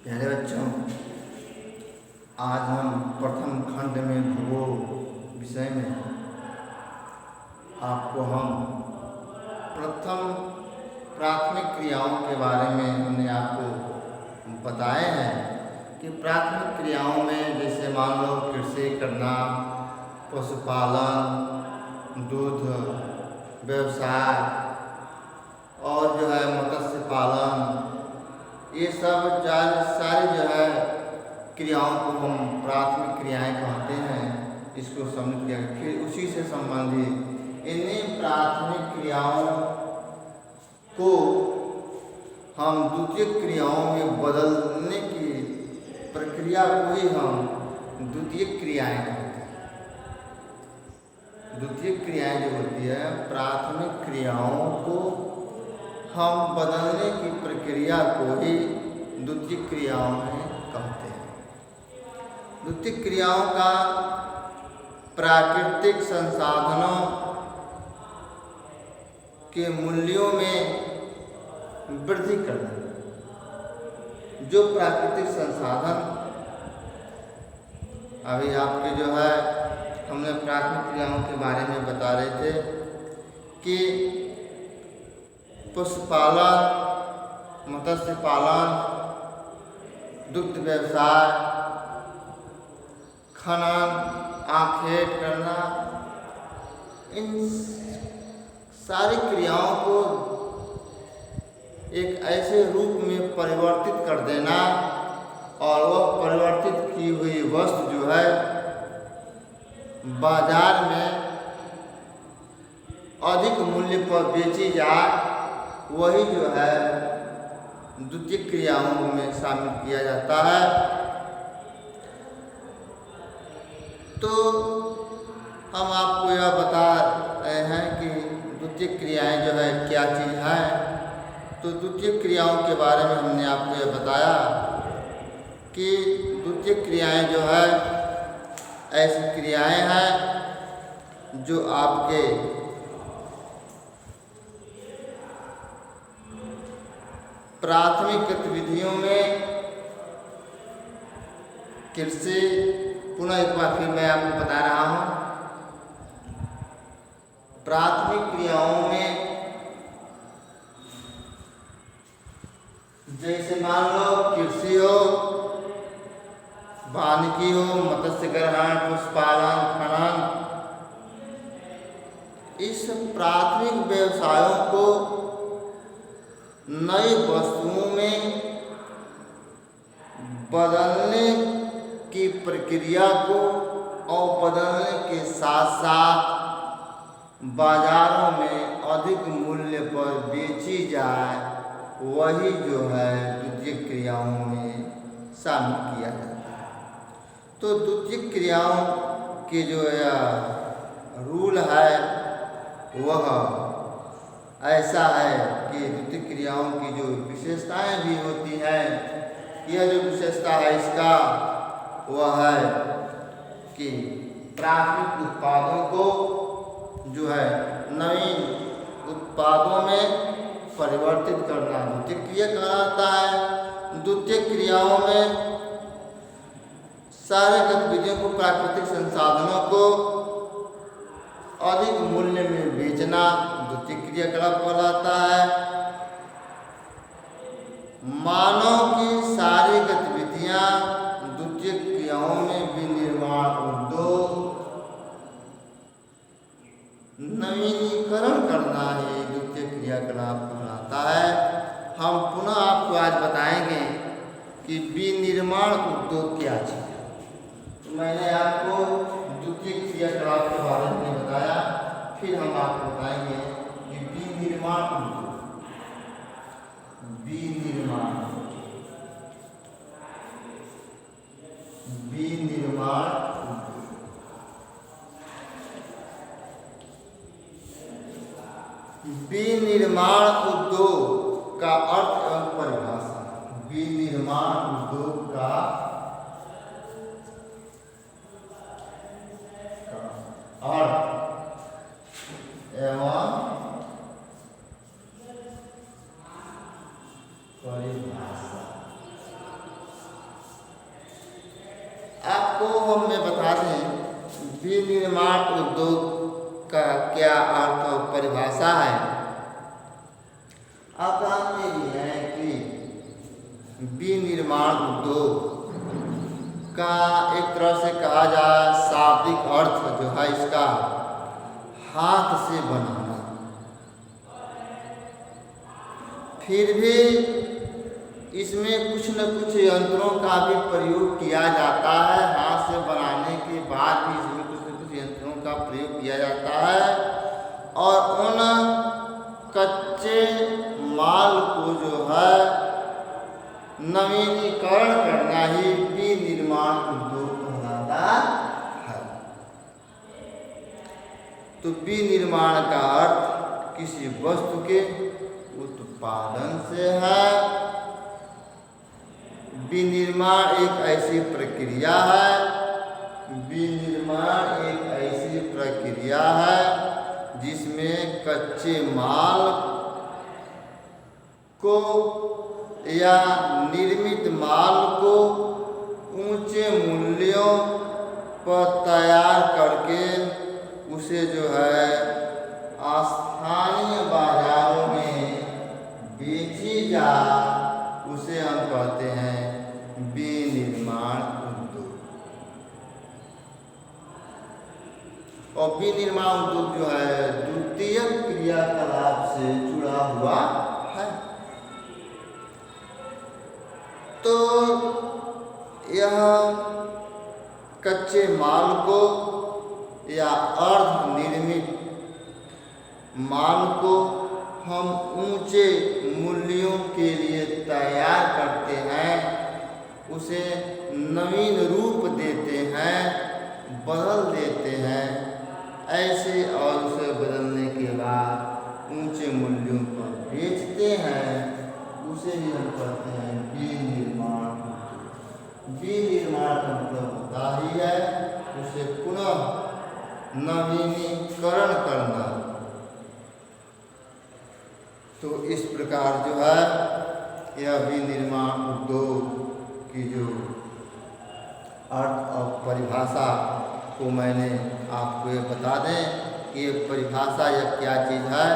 प्यारे बच्चों, आज हम प्रथम खंड में भूगोल विषय में आपको हम प्रथम प्राथमिक क्रियाओं के बारे में हमने आपको बताए हैं कि प्राथमिक क्रियाओं में जैसे मान लो कृषि करना, पशुपालन, दूध व्यवसाय और मत्स्य पालन, ये सब सारी क्रियाओं को हम प्राथमिक क्रियाएं कहते हैं। इसको समझ किया, फिर उसी से संबंधित इन्हीं प्राथमिक क्रियाओं को हम द्वितीय क्रियाओं में बदलने की प्रक्रिया को ही हम द्वितीय क्रियाएं कहते हैं। द्वितीय क्रियाएं जो होती है, प्राथमिक क्रियाओं को हम बदलने की प्रक्रिया को ही द्वितीय क्रियाओं में कहते हैं। द्वितीय क्रियाओं का प्राकृतिक संसाधनों के मूल्यों में वृद्धि करना। जो प्राकृतिक संसाधन अभी आपके हमने प्राथमिक क्रियाओं के बारे में बता रहे थे कि पशुपालन, मत्स्य पालन, दुग्ध व्यवसाय, खनन, आखेट करना, इन सारी क्रियाओं को एक ऐसे रूप में परिवर्तित कर देना और वह परिवर्तित की हुई वस्तु जो है बाजार में अधिक मूल्य पर बेची जाए, वही द्वितीय क्रियाओं में शामिल किया जाता है। तो हम आपको यह बता रहे हैं कि द्वितीय क्रियाएं क्या चीज़ है। तो द्वितीय क्रियाओं के बारे में हमने आपको यह बताया कि द्वितीय क्रियाएं ऐसी क्रियाएं हैं जो आपके प्राथमिक गतिविधियों में कृषि, पुनः एक बार फिर मैं आपको बता रहा हूँ, प्राथमिक क्रियाओं में जैसे मान लो कृषि हो, वानिकी हो, मत्स्य ग्रहण, पशुपालन, खनन, इस प्राथमिक व्यवसायों को नई वस्तुओं में बदलने की प्रक्रिया को और बदलने के साथ साथ बाजारों में अधिक मूल्य पर बेची जाए, वही द्वितीय क्रियाओं में शामिल किया जाता है। तो द्वितीय क्रियाओं के रूल है वह ऐसा है कि द्वितीय क्रियाओं की जो विशेषताएं भी होती हैं, यह जो विशेषता है इसका वह है कि प्राथमिक उत्पादों को नवीन उत्पादों में परिवर्तित करना द्वितीय क्रिया कहलाता है। द्वितीय क्रियाओं में सारे गतिविधियों को, प्राकृतिक संसाधनों को अधिक मूल्य में बेचना द्वितीय क्रियाकलाप कहलाता है। मानव की सारी गतिविधियां द्वितीय क्रियाओं में विनिर्माण, उद्योग, नवीनीकरण करना ही द्वितीय क्रियाकलाप कहलाता है। हम पुनः आपको आज बताएंगे कि विनिर्माण उद्योग क्या चीज़ है। तो मैंने आपको द्वितीय क्रियाकलाप के बारे में बताया, फिर हम आपको बताएंगे कि विनिर्माण उद्योग, विनिर्माण उद्योग का अर्थ एवं परिभाषा। विनिर्माण उद्योग का अर्थ एवं परिभाषा। ऐसा है। अब हम ये है कि विनिर्माण उद्योग का एक तरह से कहा जाए शाब्दिक अर्थ जो है इसका हाथ से बनाना। फिर भी इसमें कुछ न कुछ यंत्रों का भी प्रयोग किया जाता है। हाथ से बनाने के बाद भी इसमें कुछ न कुछ यंत्रों का प्रयोग किया जाता है और उन कच्चे माल को जो है नवीनीकरण करना ही विनिर्माण उद्योग कहलाता है। तो विनिर्माण का अर्थ किसी वस्तु के उत्पादन से है। विनिर्माण एक ऐसी प्रक्रिया है, विनिर्माण एक ऐसी प्रक्रिया है जिसमें कच्चे माल को या निर्मित माल को ऊंचे मूल्यों पर तैयार करके उसे जो है स्थानीय बाजारों में बेची जा, उसे हम कहते हैं विनिर्माण उद्योग। और विनिर्माण उद्योग जो है द्वितीय क्रियाकलाप से जुड़ा हुआ है। तो यह कच्चे माल को या अर्ध निर्मित माल को हम ऊंचे मूल्यों के लिए तैयार करते हैं, उसे नवीन रूप देते हैं, बदल देते हैं ऐसे, और उसे बदलने के बाद ऊंचे मूल्यों पर बेचते हैं, उसे ही हम कहते हैं विनिर्माण। विनिर्माण का मतलब होता ही है उसे पुनः नवीनीकरण करना। तो इस प्रकार जो है यह विनिर्माण उद्योग की जो अर्थ और परिभाषा को मैंने आपको ये बता दें कि ये परिभाषा यह क्या चीज़ है।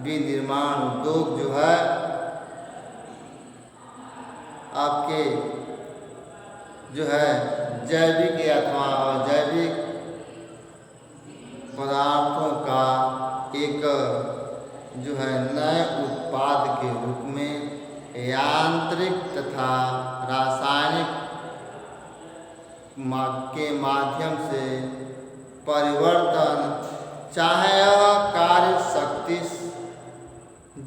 विनिर्माण उद्योग जो है आपके जो है जैविक अथवा अजैविक पदार्थों का एक जो है नए उत्पाद के रूप में यांत्रिक तथा रासायनिक के माध्यम से परिवर्तन, चाहे यह कार्य शक्ति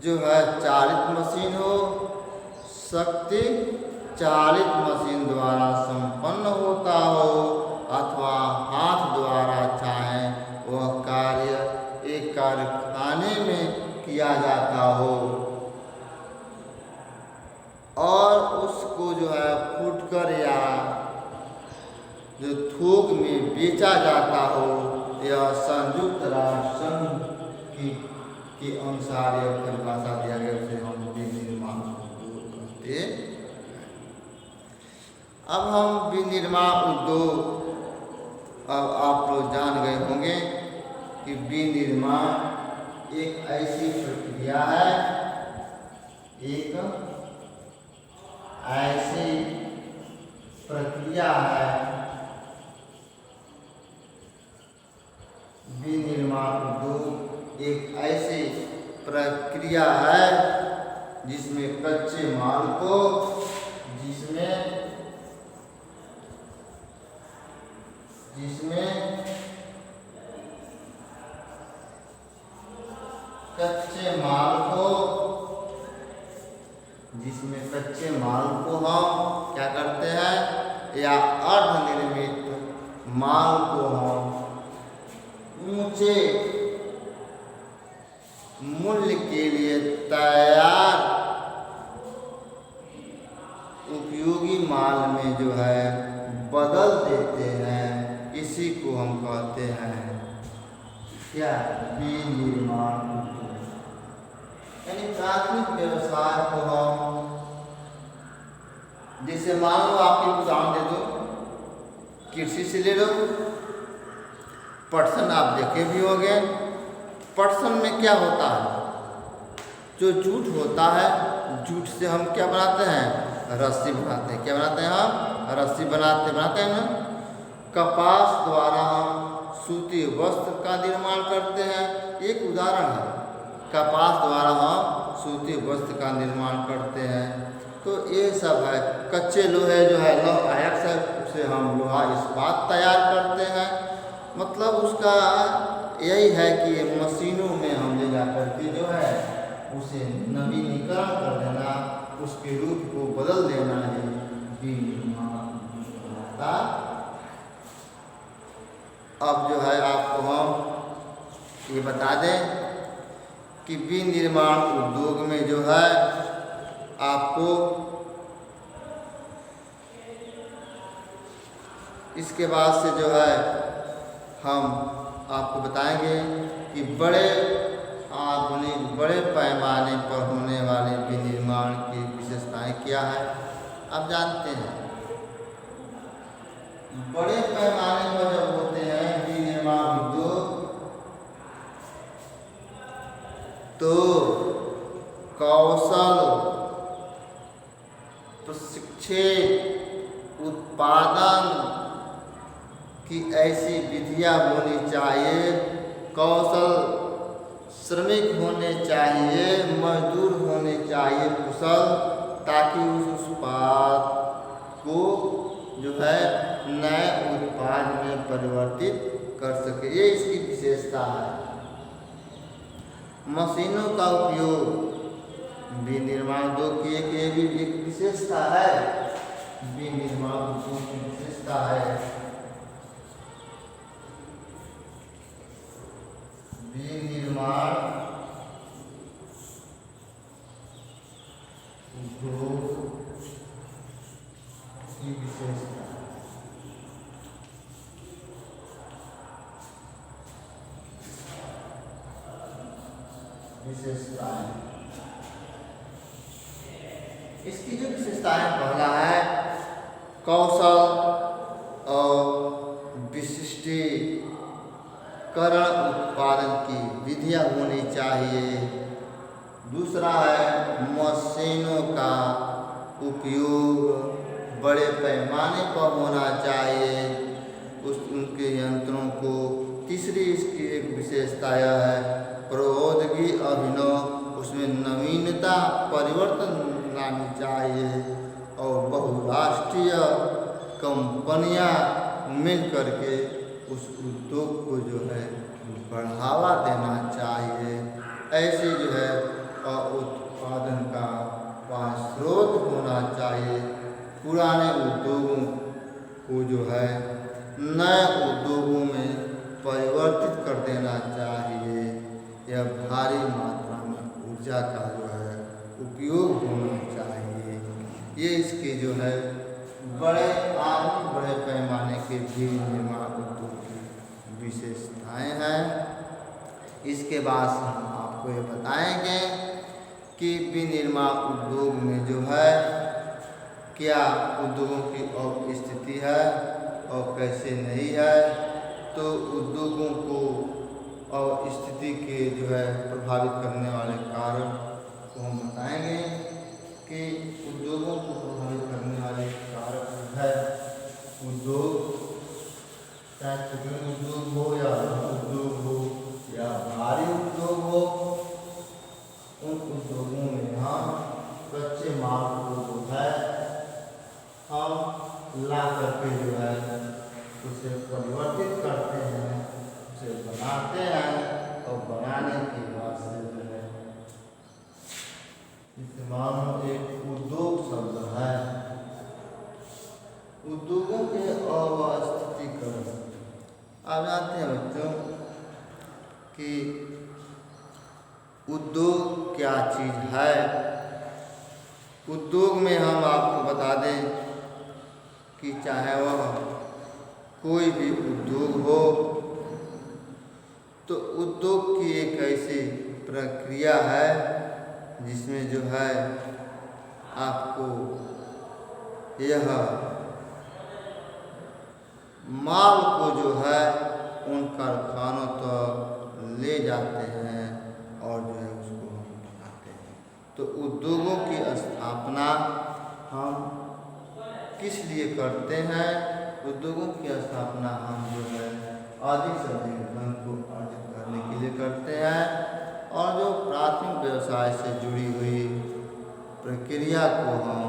जो है चालित मशीन हो, शक्ति चालित मशीन द्वारा संपन्न होता हो, अथवा हाथ द्वारा चाहे वह कार्य एक कारखाने में किया जाता हो और उसको जो है फूटकर या जो थोक में बेचा जाता हो, यह संयुक्त राष्ट्र संघ के अनुसार यह परिभाषा दिया गया, उसे हम विनिर्माण उद्योग कहते हैं। अब हम विनिर्माण उद्योग, अब आप लोग जान गए होंगे कि विनिर्माण एक ऐसी प्रक्रिया है, एक ऐसी प्रक्रिया है, विनिर्माण उद्योग एक ऐसी प्रक्रिया है जिसमें कच्चे माल को, जिसमें कच्चे माल को हम क्या करते हैं, या अर्ध निर्मित माल को हम ऊंचे मूल्य के लिए तैयार उपयोगी माल में जो है बदल देते हैं। इसी को हम कहते हैं क्या, विनिर्माण उद्योग। यानी प्राथमिक व्यवसाय को हम, जैसे मान लो आपके उदाहरण दे दो, कृषि से ले लो, पटसन आप देखे भी होंगे, पटसन में क्या होता है? जो जूट होता है, जूट से हम क्या बनाते हैं? रस्सी बनाते हैं। क्या बनाते हैं हम? रस्सी बनाते हैं ना। कपास द्वारा हम सूती वस्त्र का निर्माण करते हैं। एक उदाहरण है, कपास द्वारा हम सूती वस्त्र का निर्माण करते हैं। तो ये सब है। कच्चे लोहे जो है लौह अयस्क है, उसे हम लोहा इस्पात तैयार करते हैं। मतलब उसका यही है कि मशीनों में हम ले जा करके जो है उसे नवीनीकरण कर देना, उसके रूप को बदल देना है विनिर्माण। अब जो है आपको हम ये बता दें कि विनिर्माण उद्योग में जो है आपको इसके बाद से जो है हम आपको बताएंगे कि बड़े पैमाने पर होने वाले विनिर्माण की विशेषताएं क्या है। आप जानते हैं बड़े पैमाने पर जब होते हैं विनिर्माण उद्योग तो कौशल प्रशिक्षित उत्पादन की ऐसी विधियां होनी चाहिए, कौशल श्रमिक होने चाहिए, मजदूर होने चाहिए कुशल, ताकि उस उत्पाद को जो है नए उत्पाद में परिवर्तित कर सके। ये इसकी विशेषता है। मशीनों का उपयोग विनिर्माण उद्योग की एक विशेषता है। विनिर्माण उद्योग की विशेषता है विनिर्माण उद्योग की विशेषता। विशेषताएं, इसकी जो विशेषताएं, पहला है कौशल और विशिष्टीकरण उत्पादन की विधियां होनी चाहिए। दूसरा है मशीनों का उपयोग बड़े पैमाने पर होना चाहिए, उनके यंत्रों को। तीसरी इसकी एक विशेषता यह है प्रौद्योगिकी अभिनव, उसमें नवीनता परिवर्तन लानी चाहिए और बहुराष्ट्रीय कंपनियां मिल करके उस उद्योग को जो है बढ़ावा देना चाहिए। ऐसे जो है उत्पादन का स्रोत होना चाहिए। पुराने उद्योगों को जो है नए उद्योगों में परिवर्तित कर देना चाहिए। यह भारी मात्रा में ऊर्जा का जो है उपयोग होना चाहिए। ये इसके जो है बड़े पैमाने के विनिर्माण उद्योग की विशेषताएं हैं। इसके बाद हम आपको ये बताएंगे कि विनिर्माण उद्योग में जो है क्या उद्योगों की और स्थिति है और कैसे नहीं है। तो उद्योगों को और स्थिति के जो है प्रभावित करने वाले कारण को हम बताएंगे कि उद्योगों को प्रभावित करने वाले कारक है उद्योग, चाहे छोटे उद्योग हो या उद्योग हो या भारी उद्योग हो, उन उद्योगों में हम कच्चे माल को जो है हम ला करके जो है उसे परिवर्तित करते हैं, उसे बनाते हैं और बनाने के बाद से जो है इसे मानो एक उद्योग शब्द है। उद्योगों के अवस्थितीकरण, आप जानते हैं बच्चों कि उद्योग क्या चीज़ है। उद्योग में हम आपको बता दें कि चाहे वह कोई भी उद्योग हो, तो उद्योग की एक ऐसी प्रक्रिया है जिसमें जो है आपको यह माल को जो है उन कारखानों तक ले जाते हैं और जो है उसको हम बनाते हैं। तो उद्योगों की स्थापना हम किस लिए करते हैं? उद्योगों की स्थापना हम जो है अधिक से अधिक धन को अर्जित करने के लिए करते हैं और जो प्राथमिक व्यवसाय से जुड़ी हुई प्रक्रिया को हम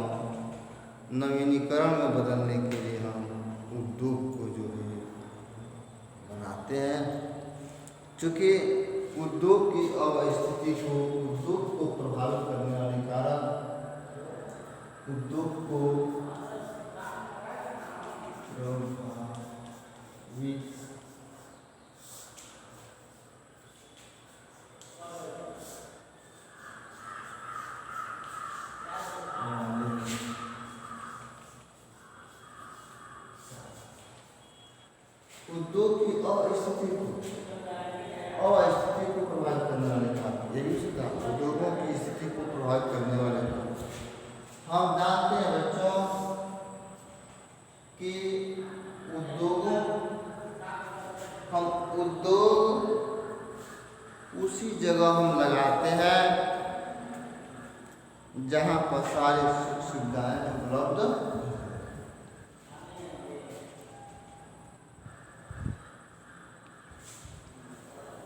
नवीनीकरण में बदलने के लिए हम उद्योग को जो है बनाते हैं। चूँकि उद्योग की अवस्थिति को, उद्योग को प्रभावित करने वाले कारक, उद्योग को उद्योग की अस्थिति को प्रभावित करने वाले कारक, ये भी उसका उद्योगों की स्थिति को प्रभावित करने वाले कारक। हम जानते हैं बच्चों कि उद्योग उसी जगह हम लगाते हैं जहाँ पर सारी सुख सुविधाएं उपलब्ध हैं।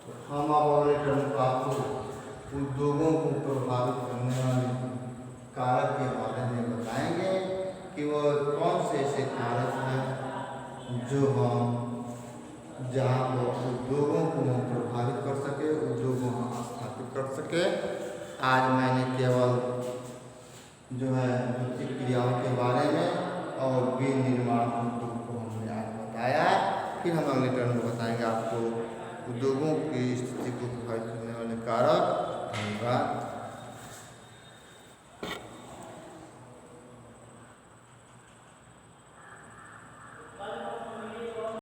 तो हम अब अगले टर्म को आपको उद्योगों को प्रभावित करने वाले कारक के बारे में बताएंगे कि वो कौन से ऐसे कारक हैं जो हम जहाँ पर उद्योगों को हम प्रभावित कर सके, उद्योगों को स्थापित कर सके। आज मैंने केवल जो है वित्तीय क्रियाओं के बारे में और विनिर्माण उद्योग को हमने आज बताया। फिर हम अगले टर्म में बताएंगे आपको उद्योगों की स्थिति को प्रभावित करने वाले कारक। धन्यवाद।